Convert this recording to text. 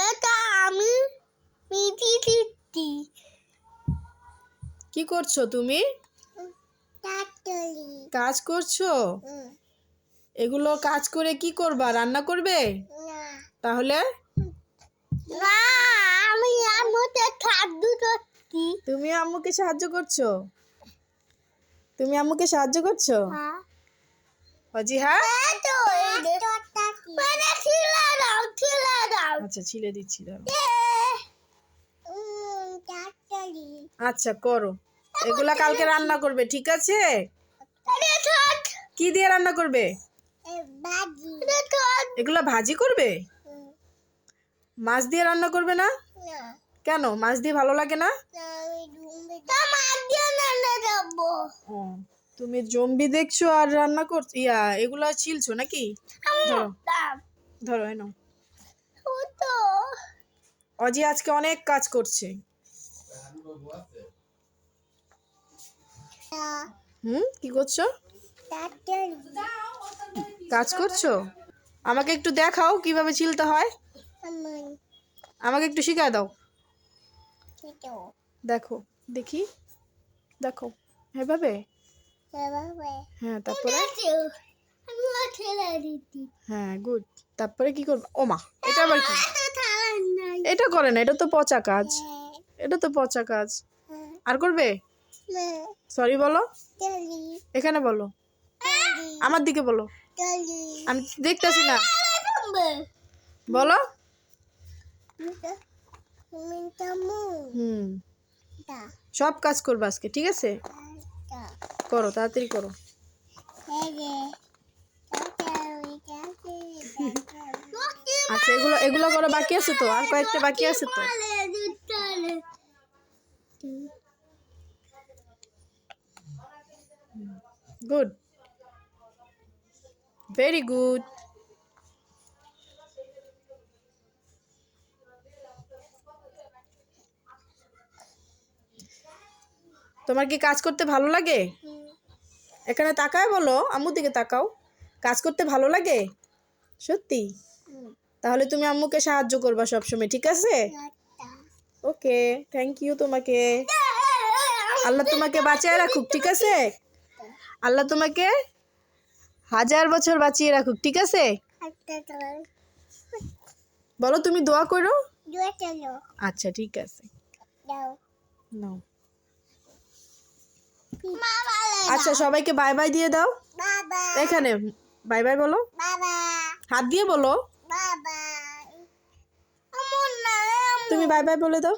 এটা আমি মিঠি দিচ্ছি। কি করছো তুমি? কাজ করছো? এগুলো কাজ করে কি করবা? রান্না করবে? তাহলে আমি আম্মুকে খাদ্য করছি। তুমি আম্মুকে সাহায্য করছো? তুমি আম্মুকে সাহায্য করছো? অজি হ্যাঁ, আচ্ছা ছিলে দিচ্ছি দাও। আচ্ছা করো, এগুলা কালকে রান্না করবে, ঠিক আছে? কি দিয়ে রান্না করবে? এগুলা ভাজি করবে? মাছ দিয়ে রান্না করবে না? কেন, মাছ দিয়ে ভালো লাগে না? ও, তুমি জম্বি দেখছো আর রান্না করছো, এগুলা ছিলছো নাকি? ধরো ধরো এনো। অজি আজকে অনেক কাজ করছে। কি করছো? কাজ করছো? আমাকে একটু দেখাও কিভাবে ছিলতে হয়, আমাকে একটু শিখায় দাও। দেখো, দেখি, দেখো এভাবে। হ্যাঁ, তারপরে হ্যাঁ গুড। তারপরে কি করবো? ও মা, এটা আবার কি? এটা করে না, এটা তো পচা কাজ, এটা তো পচা কাজ। আর করবে? সরি বলো, এখানে বলো, আমার দিকে বলো, আমি দেখতেছি না, বলো। সব কাজ করবে আজকে, ঠিক আছে? করো, তাড়াতাড়ি করো। আচ্ছা, এগুলো এগুলো করো, বাকি আছে তো, আর কয়েকটা বাকি আছে তো। Good, very good. তোমার কি কাজ করতে ভালো লাগে? এখানে তাকায় বলো, আম্মুর দিকে তাকাও। কাজ করতে ভালো লাগে সত্যি? তাহলে তুমি আম্মুকে সাহায্য করবা সবসময়, ঠিক আছে? ওকে, থ্যাংক ইউ তোমাকে। আল্লাহ তোমাকে বাঁচিয়ে রাখুক, ঠিক আছে? আল্লাহ তোমাকে 1000 বছর বাঁচিয়ে রাখুক, ঠিক আছে? বলো, তুমি দোয়া করো। আচ্ছা ঠিক আছে, নাও। আচ্ছা, সবাইকে বাই বাই দিয়ে দাও। এখানে বাই বাই বলো, হাত দিয়ে বলো। তুমি বাই বাই বলে দাও।